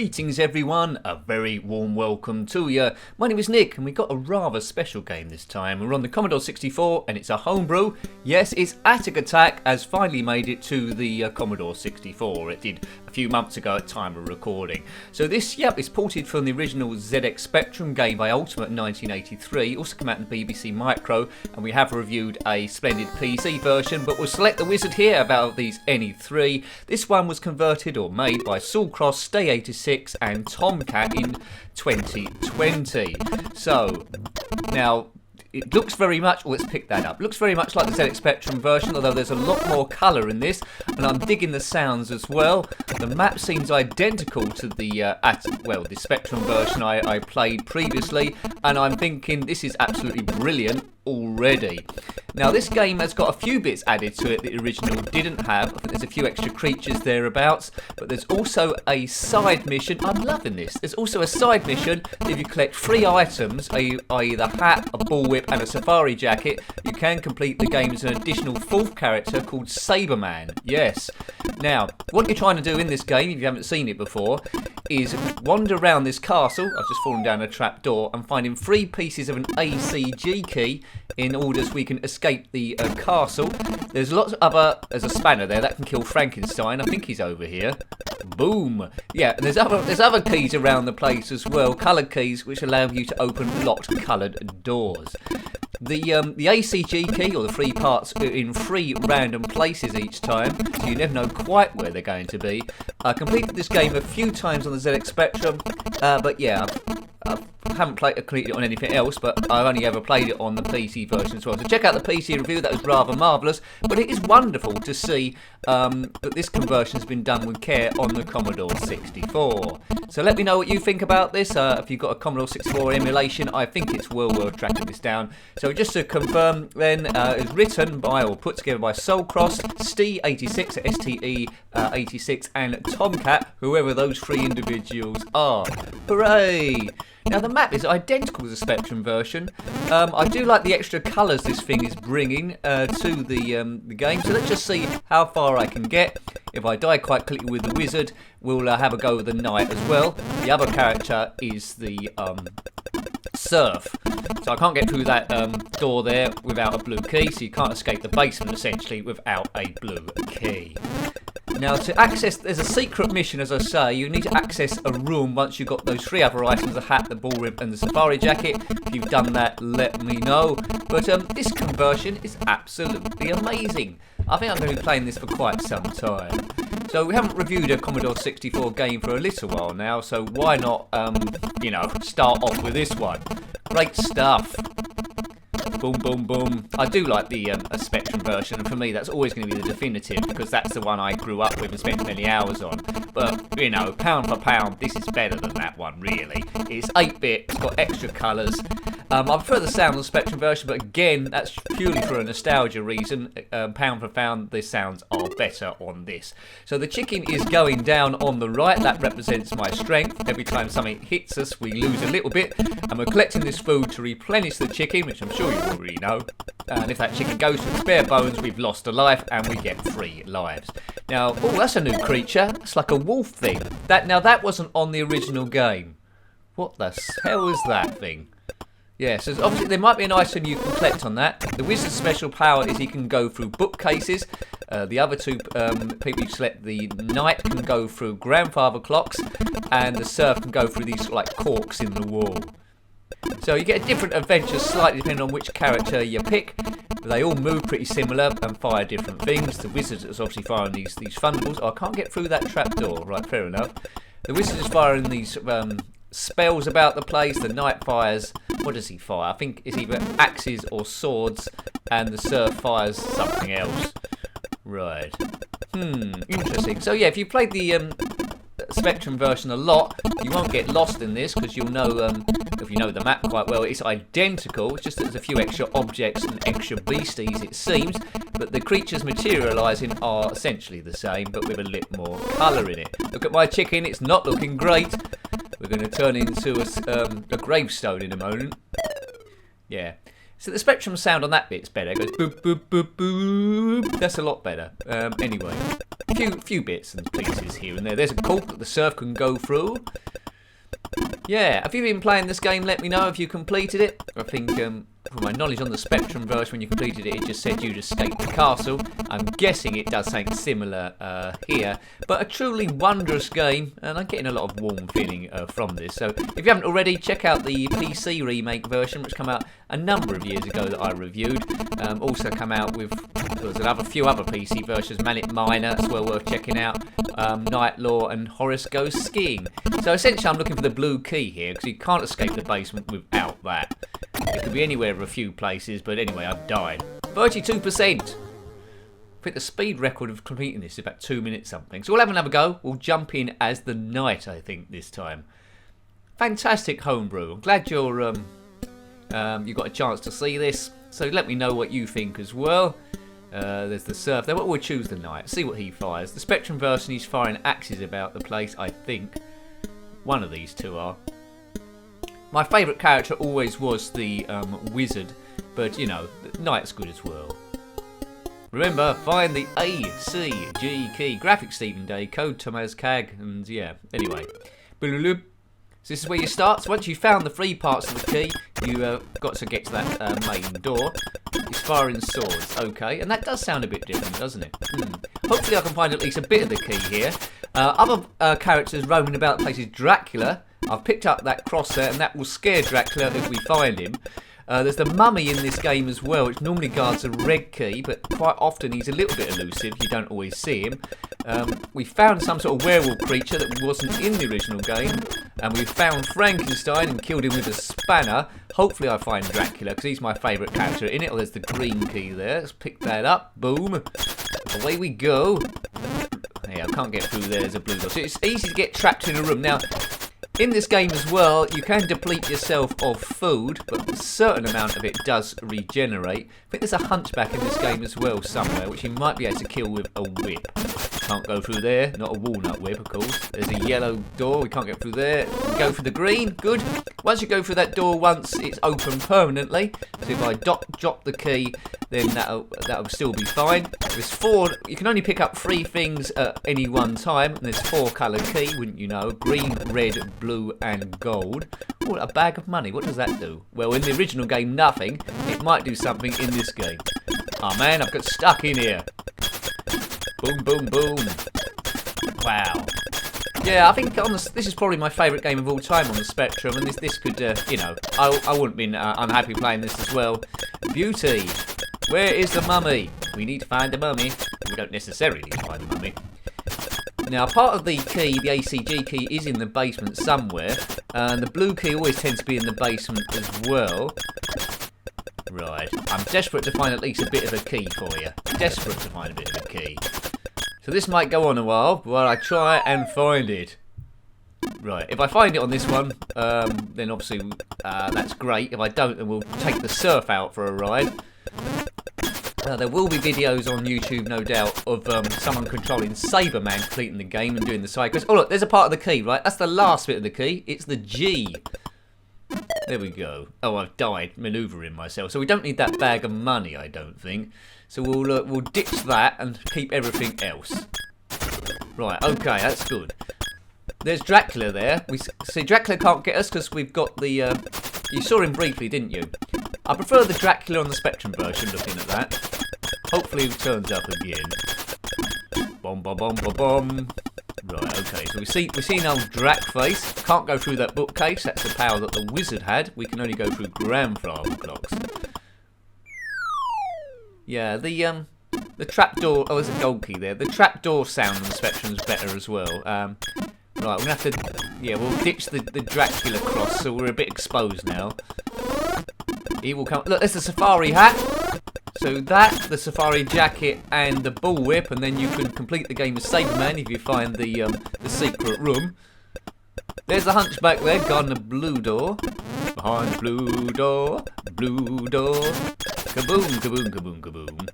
Greetings everyone, a very warm welcome to you. My name is Nick and we've got a rather special game this time. We're on the Commodore 64 and it's a homebrew. Yes, it's Atic Atac has finally made it to the Commodore 64. It did a few months ago at time of recording. So this, is ported from the original ZX Spectrum game by Ultimate in 1983. Also came out in BBC Micro, and we have reviewed a splendid PC version, but we'll select the wizard here about these any three. This one was converted or made by Saul Cross, Stay 86 and Tomcat in 2020. So now it looks very much, let's pick that up, looks very much like the ZX Spectrum version, although there's a lot more colour in this, and I'm digging the sounds as well. The map seems identical to the the Spectrum version I played previously, and I'm thinking this is absolutely brilliant already. Now this game has got a few bits added to it that the original didn't have. I think there's a few extra creatures thereabouts, but there's also a side mission. I'm loving this. There's also a side mission. If you collect 3 items, i.e. the hat, a bullwhip and a safari jacket, you can complete the game as an additional 4th character called Saberman. Yes. Now, what you're trying to do in this game, if you haven't seen it before, is wander around this castle. I've just fallen down a trapdoor and finding 3 pieces of an ACG key in order so we can escape the castle. There's lots of other, there's a spanner there that can kill Frankenstein. I think he's over here. Boom. Yeah, and there's other keys around the place as well, coloured keys which allow you to open locked coloured doors. The ACG key, or the 3 parts, are in 3 random places each time, so you never know quite where they're going to be. I completed this game a few times on the ZX Spectrum, but yeah, I haven't completed it on anything else, but I've only ever played it on the PC version as well. So check out the PC review, that was rather marvellous. But it is wonderful to see that this conversion has been done with care on the Commodore 64. So let me know what you think about this. If you've got a Commodore 64 emulation, I think it's well worth tracking this down. So just to confirm then, it's written by or put together by Saul Cross, Ste86, STE86 and Tomcat, whoever those 3 individuals are. Hooray! Now the map is identical to the Spectrum version. I do like the extra colours this thing is bringing to the game. So let's just see how far I can get. If I die quite quickly with the wizard, we'll have a go with the knight as well. The other character is the surf. So I can't get through that door there without a blue key. So you can't escape the basement essentially without a blue key. Now to access, there's a secret mission as I say. You need to access a room once you've got those 3 other items, the hat, the bullwhip and the safari jacket. If you've done that, let me know. But this conversion is absolutely amazing. I think I'm going to be playing this for quite some time. So we haven't reviewed a Commodore 64 game for a little while now, so why not, start off with this one. Great stuff. Boom, boom, boom. I do like the Spectrum version, and for me that's always going to be the definitive, because that's the one I grew up with and spent many hours on. But, pound for pound, this is better than that one, really. It's 8-bit, it's got extra colours. I prefer the sound of the Spectrum version, but again, that's purely for a nostalgia reason. Pound for pound, the sounds are better on this. So the chicken is going down on the right. That represents my strength. Every time something hits us, we lose a little bit. And we're collecting this food to replenish the chicken, which I'm sure you already know. And if that chicken goes to its bare bones, we've lost a life, and we get 3 lives. Now, oh, that's a new creature. It's like a wolf thing. That wasn't on the original game. What the hell is that thing? Yeah, so obviously there might be an item you can collect on that. The wizard's special power is he can go through bookcases. The other 2 people you select, the knight can go through grandfather clocks, and the surf can go through these like corks in the wall. So you get a different adventure slightly depending on which character you pick. They all move pretty similar and fire different things. The wizard is obviously firing these thunderbolts. Oh, I can't get through that trapdoor. Right, fair enough. The wizard is firing these spells about the place. The knight fires, what does he fire? I think it's either axes or swords, and the surf fires something else. Right. Interesting. So yeah, if you played the Spectrum version a lot, you won't get lost in this, because you'll know, if you know the map quite well, it's identical. It's just that there's a few extra objects and extra beasties, it seems, but the creatures materialising are essentially the same, but with a little more colour in it. Look at my chicken, it's not looking great. We're going to turn into a gravestone in a moment. Yeah. So the Spectrum sound on that bit's better. It goes boop, boop, boop, boop. That's a lot better. Anyway, few bits and pieces here and there. There's a cork that the surf can go through. Yeah, have you been playing this game? Let me know if you completed it. I think, from my knowledge on the Spectrum version, when you completed it, it just said you'd escape the castle. I'm guessing it does something similar here. But a truly wondrous game, and I'm getting a lot of warm feeling from this. So if you haven't already, check out the PC remake version, which came out a number of years ago that I reviewed. Also come out with, there's a few other PC versions, Manic Miner, that's well worth checking out. Night Law and Horace Goes Skiing. So essentially I'm looking for the blue key here, because you can't escape the basement without that. It could be anywhere of a few places, but anyway, I've died. 32%! I think the speed record of completing this is about 2 minutes something. So we'll have another go. We'll jump in as the knight, I think, this time. Fantastic homebrew. I'm glad you got a chance to see this. So let me know what you think as well. There's the surf there. We'll choose the knight. See what he fires. The Spectrum version, he's firing axes about the place, I think. One of these two are. My favourite character always was the wizard, but you know, the knight's good as well. Remember, find the A, C, G key. Graphics Stephen Day, code Thomas Cag, and yeah, anyway. So this is where you start. So once you've found the 3 parts of the key, you've got to get to that main door. He's firing swords, okay, and that does sound a bit different, doesn't it? Hopefully I can find at least a bit of the key here. Other characters roaming about the place is Dracula. I've picked up that cross there, and that will scare Dracula if we find him. There's the mummy in this game as well, which normally guards a red key, but quite often he's a little bit elusive. You don't always see him. We found some sort of werewolf creature that wasn't in the original game, and we found Frankenstein and killed him with a spanner. Hopefully I find Dracula, because he's my favourite character in it. Oh, there's the green key there. Let's pick that up. Boom. Away we go. Yeah, I can't get through there. There's a blue door. So it's easy to get trapped in a room. Now, in this game as well, you can deplete yourself of food, but a certain amount of it does regenerate. I think there's a hunchback in this game as well somewhere, which you might be able to kill with a whip. Can't go through there, not a walnut whip, of course. There's a yellow door, we can't get through there. Go for the green, good. Once you go through that door once, it's open permanently. So if I drop the key, then that'll still be fine. There's 4, you can only pick up 3 things at any one time, and there's 4 colour key, wouldn't you know? Green, red, blue and gold. Oh, a bag of money, what does that do? Well, in the original game, nothing. It might do something in this game. Oh man, I've got stuck in here. Boom, boom, boom. Wow. Yeah, I think this is probably my favourite game of all time on the Spectrum, and this could, you know, I wouldn't have been unhappy playing this as well. Beauty. Where is the mummy? We need to find the mummy. We don't necessarily need to find the mummy. Now, part of the key, the ACG key, is in the basement somewhere, and the blue key always tends to be in the basement as well. Right, I'm desperate to find at least a bit of a key for you. Desperate to find a bit of a key. So this might go on a while, while I try and find it. Right, if I find it on this one, then obviously that's great. If I don't, then we'll take the surf out for a ride. There will be videos on YouTube, no doubt, of someone controlling Saberman completing the game and doing the side quests. Oh look, there's a part of the key, right? That's the last bit of the key. It's the G. There we go. Oh, I've died manoeuvring myself. So we don't need that bag of money, I don't think. So we'll ditch that and keep everything else. Right, okay, that's good. There's Dracula there. We see Dracula can't get us because we've got the... you saw him briefly, didn't you? I prefer the Dracula on the Spectrum version, looking at that. Hopefully he turns up again. Bom, bom, bom, bom, bom. Right, okay, so we've seen old Drac face. Can't go through that bookcase, that's the power that the wizard had. We can only go through grandfather clocks. Yeah, the trapdoor, oh, there's a gold key there. The trapdoor sound on the Spectrum is better as well. Right, we're gonna have to, yeah, we'll ditch the Dracula cross, so we're a bit exposed now. He will come, look, there's the safari hat. So that, the safari jacket, and the bullwhip, and then you can complete the game as Saberman if you find the secret room. There's the hunchback there, guarding the blue door. Behind the blue door, kaboom, kaboom, kaboom, kaboom.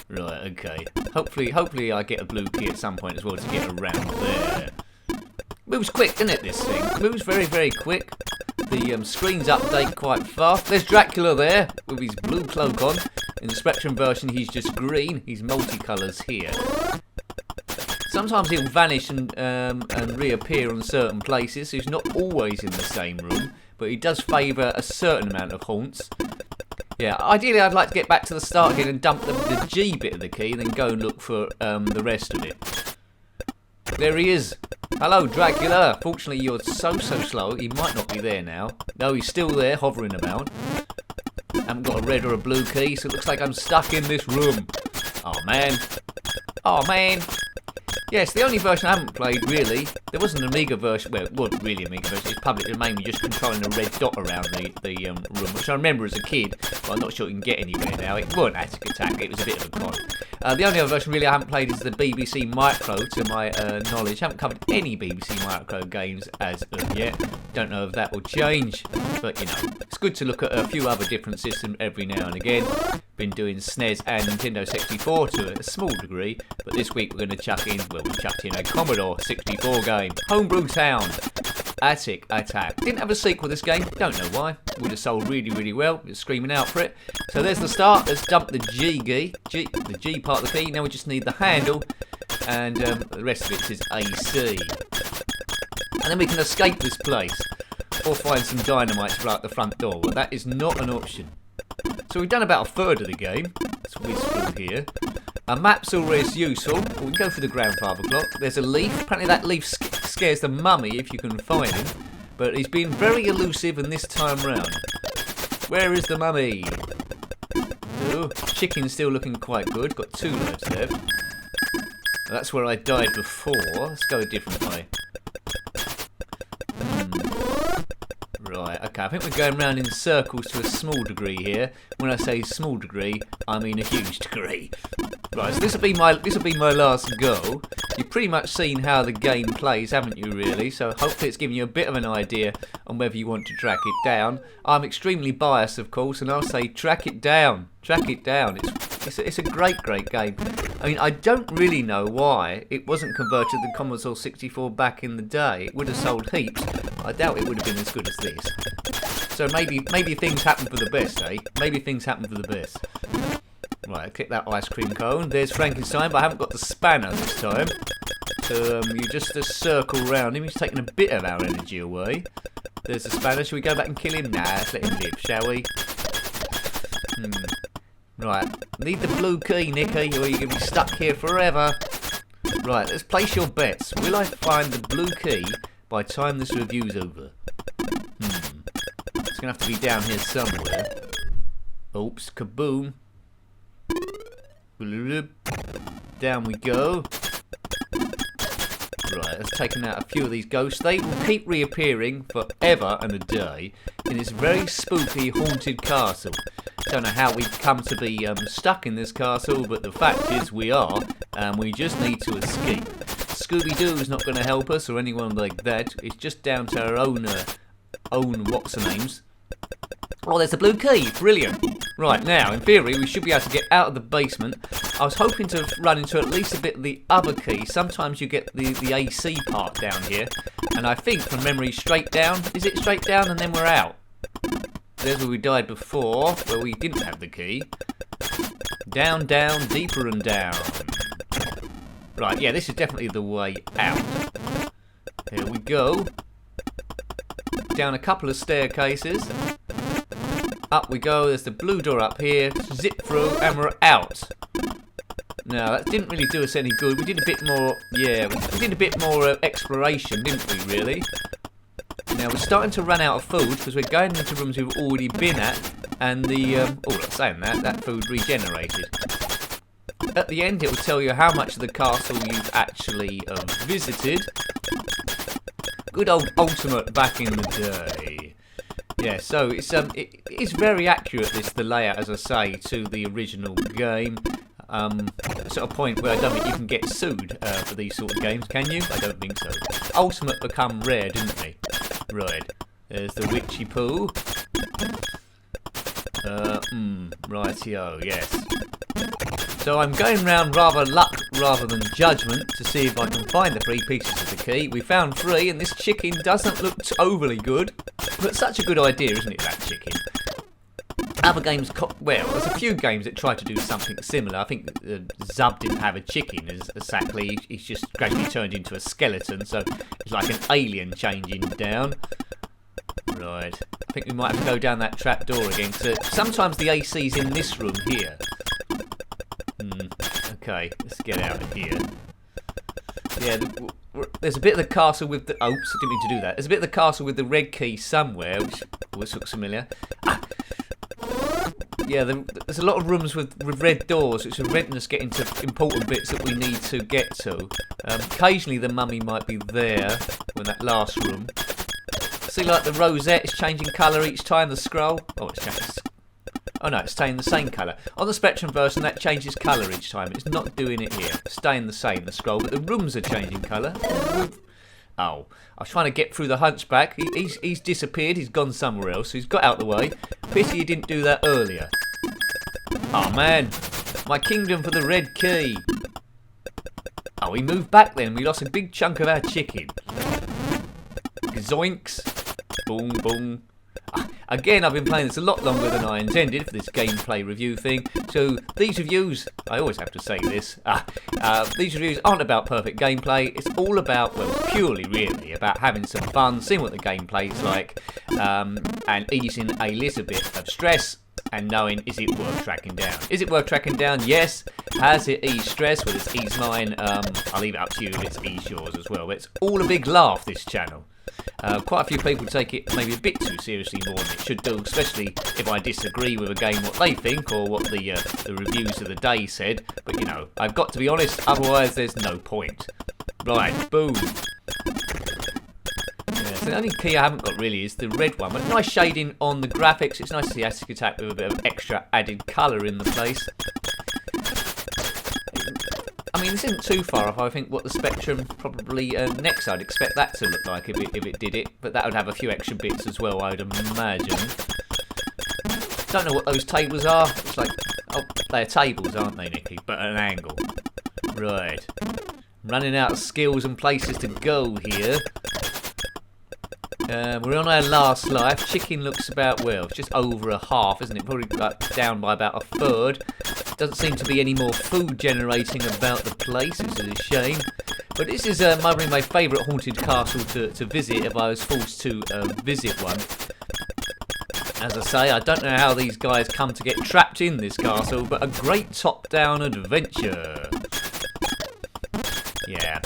Right, okay. Hopefully I get a blue key at some point as well to get around there. Moves quick, doesn't it, this thing? Moves very, very quick. the screens update quite fast. There's Dracula there with his blue cloak on. In the Spectrum version, he's just green. He's multicolours here. Sometimes he'll vanish and reappear on certain places. So he's not always in the same room, but he does favour a certain amount of haunts. Yeah, ideally I'd like to get back to the start again and dump the G bit of the key, then go and look for the rest of it. There he is. Hello, Dracula. Fortunately, you're so slow, he might not be there now. No, he's still there, hovering about. Haven't got a red or a blue key, so it looks like I'm stuck in this room. Oh, man. Oh, man. Yes, the only version I haven't played, really. There was an Amiga version. Well, it wasn't really Amiga version. It's public domain. We're just controlling a red dot around the room, which I remember as a kid. But I'm not sure you can get anywhere now. It wasn't Atic Atac. It was a bit of a con. The only other version really I haven't played is the BBC Micro, to my knowledge. I haven't covered any BBC Micro games as of yet. Don't know if that will change. But, you know, it's good to look at a few other different systems every now and again. Been doing SNES and Nintendo 64 to a small degree. But this week we're going to chuck in, well, we chucked in a Commodore 64 game. Homebrew Town. Atic Atac. Didn't have a sequel this game, don't know why. Would have sold really well. It's screaming out for it. So there's the start. Let's dump the G key. The G part of the key. Now we just need the handle. And the rest of it is AC. And then we can escape this place. Or find some dynamite to blow out the front door. Well, that is not an option. So we've done about a third of the game. Let's whiz through here. A map's always useful. We can go for the grandfather clock. There's a leaf. Apparently that leaf scares the mummy if you can find him. But he's been very elusive and this time round. Where is the mummy? Oh, chicken's still looking quite good. Got 2 lives left. That's where I died before. Let's go a different way. Right, okay, I think we're going round in circles to a small degree here. When I say small degree, I mean a huge degree. Right, so this will be my last go. You've pretty much seen how the game plays, haven't you, really? So hopefully it's giving you a bit of an idea on whether you want to track it down. I'm extremely biased, of course, and I'll say track it down. Track it down. It's a great game. I mean, I don't really know why it wasn't converted to the Commodore 64 back in the day. It would have sold heaps. I doubt it would have been as good as this. So maybe things happen for the best, eh? Maybe things happen for the best. Right, click that ice cream cone. There's Frankenstein, but I haven't got the spanner this time. So you just circle round him. He's taking a bit of our energy away. There's the spanner. Shall we go back and kill him? Nah, let's let him live, shall we? Right, need the blue key, Nicky, or you're going to be stuck here forever. Right, let's place your bets. Will I find the blue key by the time this review's over? It's going to have to be down here somewhere. Oops, kaboom. Down we go. Right, let's taking out a few of these ghosts. They will keep reappearing forever and a day in this very spooky, haunted castle. Don't know how we've come to be stuck in this castle, but the fact is we are, and we just need to escape. Scooby-Doo's not going to help us or anyone like that. It's just down to our own what's-her-names. Oh, there's the blue key. Brilliant. Right, now, in theory, we should be able to get out of the basement. I was hoping to run into at least a bit of the other key. Sometimes you get the AC part down here. And I think, from memory, straight down. Is it straight down and then we're out? There's where we died before, where we didn't have the key. Down, down, deeper and down. Right, yeah, this is definitely the way out. Here we go. Down a couple of staircases. Up we go, there's the blue door up here, zip through, and we're out. Now, that didn't really do us any good. We did a bit more, yeah, we did a bit more exploration, didn't we, really? Now, we're starting to run out of food, because we're going into rooms we've already been at, and the, saying that food regenerated. At the end, it will tell you how much of the castle you've actually visited. Good old Ultimate back in the day. Yeah, so it's very accurate, the layout, as I say, to the original game. Sort of point where I don't think you can get sued for these sort of games, can you? I don't think so. Ultimate become rare, didn't they? Right. There's the witchy poo. Rightio, yes. So I'm going round rather luck rather than judgment to see if I can find the 3 pieces of the key. We found 3, and this chicken doesn't look overly good. But such a good idea, isn't it, that chicken? Other games, well, there's a few games that try to do something similar. I think Zub didn't have a chicken exactly. He's just gradually turned into a skeleton, so it's like an alien changing down. Right, I think we might have to go down that trap door again. So sometimes the AC's in this room here. Okay, let's get out of here. Yeah, there's a bit of the castle with the... Oops, I didn't mean to do that. There's a bit of the castle with the red key somewhere, which always looks familiar. Yeah, there's a lot of rooms with red doors, which are preventing us getting to important bits that we need to get to. Occasionally the mummy might be there, in that last room. See, like the rosette is changing colour each time the scroll. Oh, it's changing. Oh no, it's staying the same colour. On the Spectrum version, that changes colour each time. It's not doing it here. It's staying the same, the scroll, but the rooms are changing colour. Oh, I was trying to get through the hunchback. He's disappeared. He's gone somewhere else. He's got out the way. Pity he didn't do that earlier. Oh man, my kingdom for the red key. Oh, he moved back then. We lost a big chunk of our chicken. Zoinks. Boom, boom. Again, I've been playing this a lot longer than I intended for this gameplay review thing. So these reviews, I always have to say this, these reviews aren't about perfect gameplay. It's all about, well, purely really about having some fun, seeing what the gameplay's like, and easing a little bit of stress and knowing, is it worth tracking down? Is it worth tracking down? Yes. Has it eased stress? Well, it's eased mine. I'll leave it up to you if it's eased yours as well. But it's all a big laugh, this channel. Quite a few people take it maybe a bit too seriously more than it should do, especially if I disagree with a game, what they think, or what the reviews of the day said. But, you know, I've got to be honest, otherwise there's no point. Right, boom. Yeah, so the only key I haven't got really is the red one. But nice shading on the graphics. It's nice to see Atic Atac with a bit of extra added colour in the place. I mean, this isn't too far off, I think, what the Spectrum probably next I'd expect that to look like if it did it. But that would have a few extra bits as well, I'd imagine. Don't know what those tables are. It's like, oh, they're tables, aren't they, Nicky? But at an angle. Right. Running out of skills and places to go here. We're on our last life. Chicken looks about, well, it's just over a half, isn't it? Probably like down by about a third. Doesn't seem to be any more food generating about the place, which is a shame. But this is probably my favourite haunted castle to visit if I was forced to visit one. As I say, I don't know how these guys come to get trapped in this castle, but a great top-down adventure. Yeah.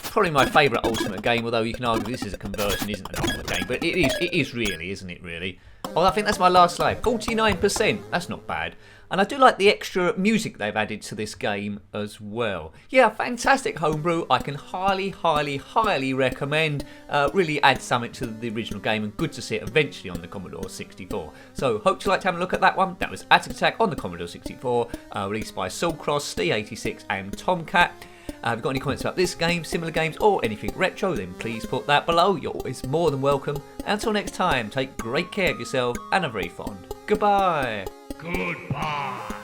Probably my favourite Ultimate game, although you can argue this is a conversion, isn't an Ultimate game, but it is really, isn't it really? Oh, I think that's my last life. 49%, that's not bad. And I do like the extra music they've added to this game as well. Yeah, fantastic homebrew. I can highly, highly, highly recommend. Really adds something to the original game, and good to see it eventually on the Commodore 64. So, hope you liked having a look at that one. That was Atic Atac on the Commodore 64, released by Saul Cross, Steve86 and Tomcat. If you've got any comments about this game, similar games, or anything retro, then please put that below. You're always more than welcome. Until next time, take great care of yourself and are very fond. Goodbye. Goodbye.